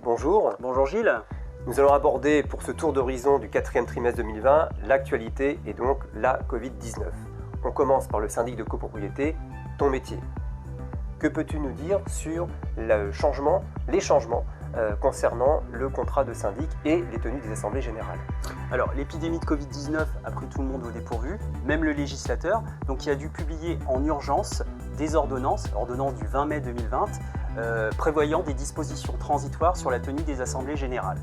bonjour. Bonjour Gilles. Nous allons aborder pour ce tour d'horizon du quatrième trimestre 2020 l'actualité et donc la Covid-19. On commence par le syndic de copropriété, ton métier. Que peux-tu nous dire sur les changements concernant le contrat de syndic et les tenues des assemblées générales? Alors, l'épidémie de Covid-19 a pris tout le monde au dépourvu, même le législateur, donc qui a dû publier en urgence des ordonnances du 20 mai 2020, prévoyant des dispositions transitoires sur la tenue des assemblées générales.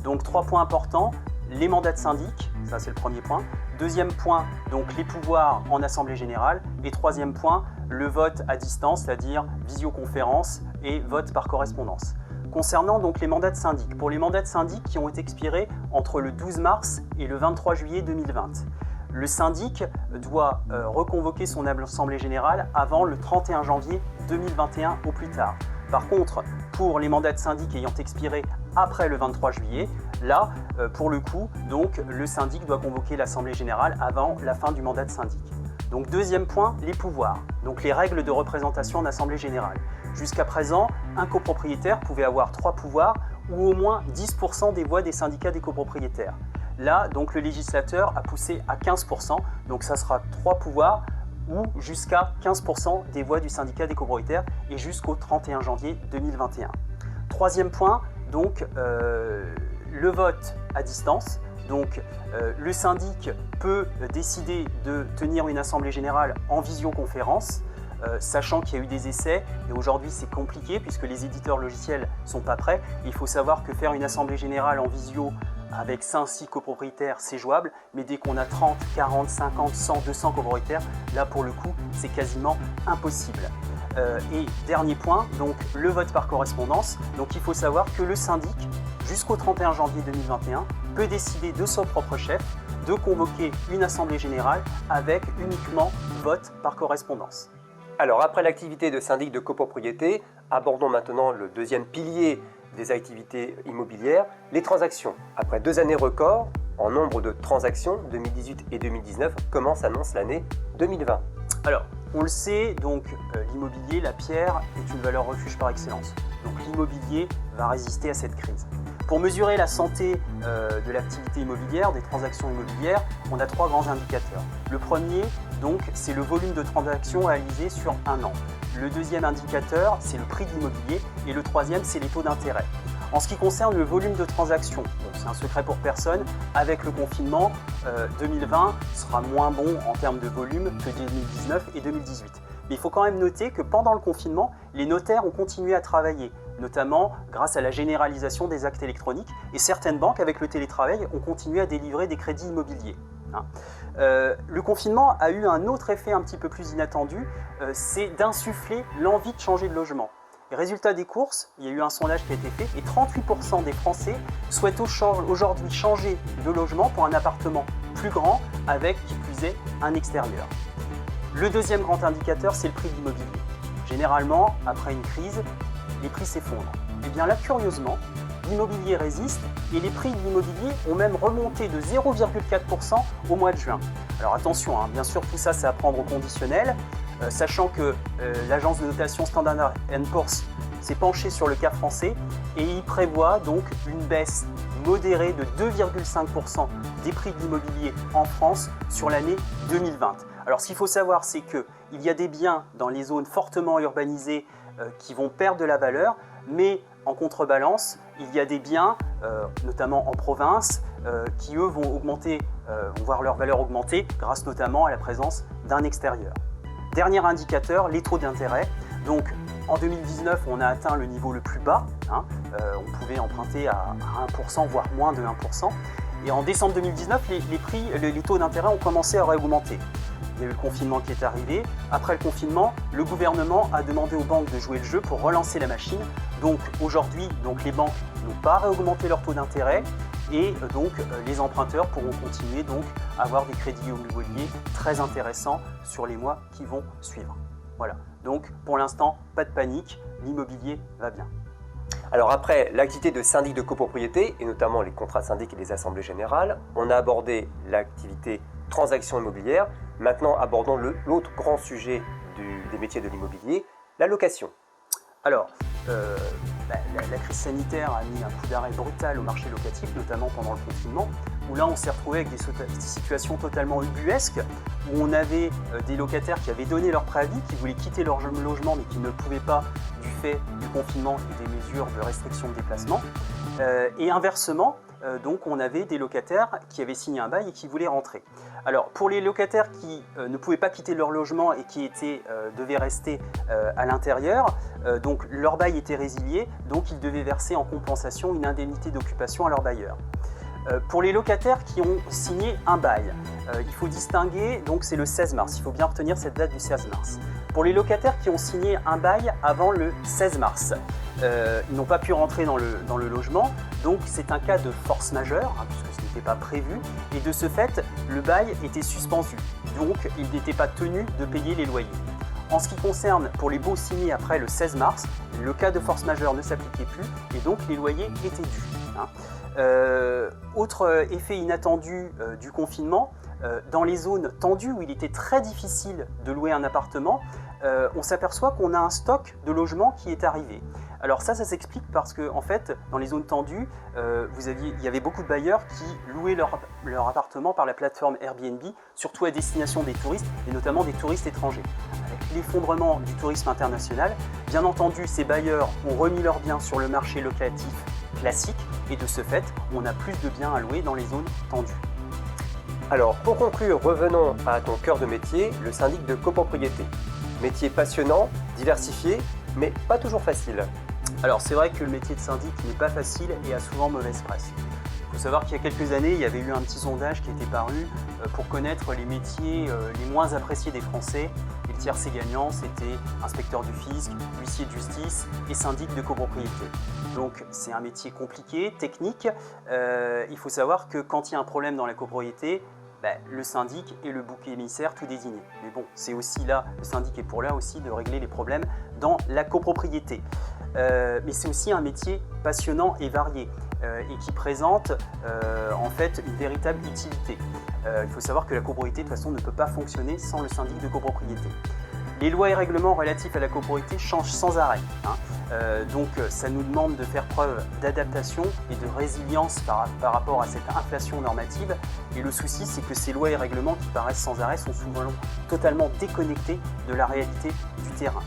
Donc, 3 points importants, les mandats de syndic, ça c'est le premier point. Deuxième point, donc les pouvoirs en assemblée générale. Et troisième point, le vote à distance, c'est-à-dire visioconférence et vote par correspondance. Concernant donc les mandats de syndic, pour les mandats de syndic qui ont expiré entre le 12 mars et le 23 juillet 2020, le syndic doit reconvoquer son assemblée générale avant le 31 janvier 2021 au plus tard. Par contre, pour les mandats de syndic ayant expiré après le 23 juillet, là, pour le coup, donc, le syndic doit convoquer l'assemblée générale avant la fin du mandat de syndic. Donc, deuxième point, les pouvoirs, donc les règles de représentation en assemblée générale. Jusqu'à présent, un copropriétaire pouvait avoir 3 pouvoirs ou au moins 10% des voix des syndicats des copropriétaires. Là, donc, le législateur a poussé à 15%, donc ça sera 3 pouvoirs ou jusqu'à 15% des voix du syndicat des copropriétaires et jusqu'au 31 janvier 2021. Troisième point, donc le vote à distance. Donc le syndic peut décider de tenir une assemblée générale en visioconférence, sachant qu'il y a eu des essais et aujourd'hui c'est compliqué puisque les éditeurs logiciels ne sont pas prêts. Il faut savoir que faire une assemblée générale en visio avec 5-6 copropriétaires, c'est jouable, mais dès qu'on a 30, 40, 50, 100, 200 copropriétaires, là pour le coup, c'est quasiment impossible. Et dernier point, donc le vote par correspondance. Donc il faut savoir que le syndic, jusqu'au 31 janvier 2021, peut décider de son propre chef de convoquer une assemblée générale avec uniquement vote par correspondance. Alors après l'activité de syndic de copropriété, abordons maintenant le deuxième pilier des activités immobilières, les transactions. Après 2 années records en nombre de transactions, 2018 et 2019, comment s'annonce l'année 2020? Alors, on le sait, donc l'immobilier, la pierre, est une valeur refuge par excellence. Donc l'immobilier va résister à cette crise. Pour mesurer la santé de l'activité immobilière, des transactions immobilières, on a 3 grands indicateurs. Le premier, donc, c'est le volume de transactions réalisées sur 1 an. Le deuxième indicateur, c'est le prix de l'immobilier. Et le troisième, c'est les taux d'intérêt. En ce qui concerne le volume de transactions, c'est un secret pour personne, avec le confinement, 2020 sera moins bon en termes de volume que 2019 et 2018. Mais il faut quand même noter que pendant le confinement, les notaires ont continué à travailler, notamment grâce à la généralisation des actes électroniques, et certaines banques, avec le télétravail, ont continué à délivrer des crédits immobiliers. Le confinement a eu un autre effet un petit peu plus inattendu, c'est d'insuffler l'envie de changer de logement. Et résultat des courses, il y a eu un sondage qui a été fait et 38% des Français souhaitent aujourd'hui changer de logement pour un appartement plus grand avec, qui plus est, un extérieur. Le deuxième grand indicateur, c'est le prix de l'immobilier. Généralement, après une crise, les prix s'effondrent. Et bien là, curieusement, l'immobilier résiste et les prix de l'immobilier ont même remonté de 0,4% au mois de juin. Alors attention, bien sûr, tout ça, c'est à prendre au conditionnel. Sachant que l'agence de notation Standard & Poor's s'est penchée sur le cas français et il prévoit donc une baisse modérée de 2,5% des prix de l'immobilier en France sur l'année 2020. Alors ce qu'il faut savoir, c'est qu'il y a des biens dans les zones fortement urbanisées qui vont perdre de la valeur, mais en contrebalance, il y a des biens, notamment en province, qui eux vont voir leur valeur augmenter grâce notamment à la présence d'un extérieur. Dernier indicateur, les taux d'intérêt. Donc en 2019, on a atteint le niveau le plus bas. On pouvait emprunter à 1%, voire moins de 1%. Et en décembre 2019, les taux d'intérêt ont commencé à augmenter. Il y a eu le confinement qui est arrivé. Après le confinement, le gouvernement a demandé aux banques de jouer le jeu pour relancer la machine. Donc aujourd'hui, les banques n'ont pas réaugmenté leur taux d'intérêt. Et donc les emprunteurs pourront continuer à avoir des crédits immobiliers très intéressants sur les mois qui vont suivre. Voilà, donc pour l'instant, pas de panique, l'immobilier va bien. Alors après l'activité de syndic de copropriété, et notamment les contrats syndic et les assemblées générales, on a abordé l'activité transaction immobilière. Maintenant, abordons l'autre grand sujet des métiers de l'immobilier, la location. Alors, la crise sanitaire a mis un coup d'arrêt brutal au marché locatif, notamment pendant le confinement, où là on s'est retrouvé avec des situations totalement ubuesques, où on avait des locataires qui avaient donné leur préavis, qui voulaient quitter leur logement mais qui ne le pouvaient pas du fait du confinement et des mesures de restriction de déplacement. Et inversement, donc on avait des locataires qui avaient signé un bail et qui voulaient rentrer. Alors pour les locataires qui ne pouvaient pas quitter leur logement et qui devaient rester à l'intérieur, donc leur bail était résilié, donc ils devaient verser en compensation une indemnité d'occupation à leur bailleur. Pour les locataires qui ont signé un bail, il faut distinguer, donc c'est le 16 mars, il faut bien retenir cette date du 16 mars. Pour les locataires qui ont signé un bail avant le 16 mars, ils n'ont pas pu rentrer dans le logement, donc c'est un cas de force majeure, puisque ce n'était pas prévu, et de ce fait, le bail était suspendu, donc ils n'étaient pas tenus de payer les loyers. En ce qui concerne pour les baux signés après le 16 mars, le cas de force majeure ne s'appliquait plus, et donc les loyers étaient dus. Autre effet inattendu du confinement, dans les zones tendues où il était très difficile de louer un appartement, on s'aperçoit qu'on a un stock de logements qui est arrivé. Alors ça s'explique parce que en fait, dans les zones tendues, il y avait beaucoup de bailleurs qui louaient leur appartement par la plateforme Airbnb, surtout à destination des touristes et notamment des touristes étrangers. Avec l'effondrement du tourisme international, bien entendu, ces bailleurs ont remis leurs biens sur le marché locatif classique et de ce fait, on a plus de biens à louer dans les zones tendues. Alors pour conclure, revenons à ton cœur de métier, le syndic de copropriété. Métier passionnant, diversifié, mais pas toujours facile. Alors c'est vrai que le métier de syndic n'est pas facile et a souvent mauvaise presse. Il faut savoir qu'il y a quelques années, il y avait eu un petit sondage qui était paru pour connaître les métiers les moins appréciés des Français. Et le tiercé gagnant, c'était inspecteur du fisc, huissier de justice et syndic de copropriété. Donc c'est un métier compliqué, technique. Il faut savoir que quand il y a un problème dans la copropriété, le syndic est le bouc émissaire tout désigné. Mais bon, c'est aussi là, le syndic est pour là aussi de régler les problèmes dans la copropriété. Mais c'est aussi un métier passionnant et varié et qui présente en fait une véritable utilité. Il faut savoir que la copropriété de toute façon ne peut pas fonctionner sans le syndic de copropriété. Les lois et règlements relatifs à la copropriété changent sans arrêt. Donc ça nous demande de faire preuve d'adaptation et de résilience par rapport à cette inflation normative. Et le souci, c'est que ces lois et règlements qui paraissent sans arrêt sont souvent totalement déconnectés de la réalité du terrain.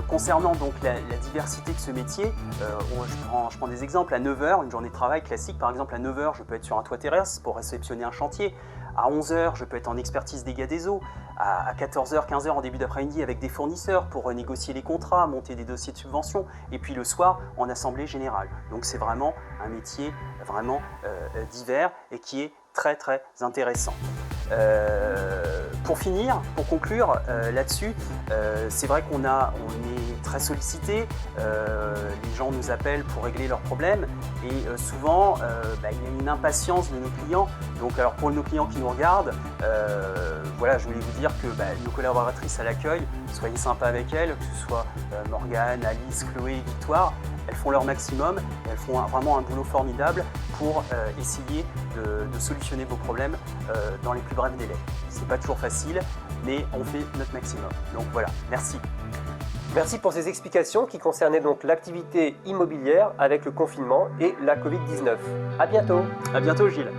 Concernant donc la diversité de ce métier, je prends des exemples. À 9h, une journée de travail classique, par exemple à 9h, je peux être sur un toit terrasse pour réceptionner un chantier. À 11h, je peux être en expertise dégâts des eaux. À 14h, 15h en début d'après-midi avec des fournisseurs pour renégocier les contrats, monter des dossiers de subvention. Et puis le soir, en assemblée générale. Donc c'est vraiment un métier vraiment divers et qui est très très intéressant. Pour finir, pour conclure là-dessus, c'est vrai qu'on est très sollicité, les gens nous appellent pour régler leurs problèmes et souvent il y a une impatience de nos clients. Donc alors pour nos clients qui nous regardent, voilà, je voulais vous dire que nos collaboratrices à l'accueil, soyez sympas avec elles, que ce soit Morgane, Alice, Chloé, Victoire, elles font leur maximum et elles font vraiment un boulot formidable pour essayer de solutionner vos problèmes dans les plus brefs délais. C'est pas toujours facile, mais on fait notre maximum. Donc voilà, merci. Merci pour ces explications qui concernaient donc l'activité immobilière avec le confinement et la Covid-19. À bientôt. À bientôt Gilles.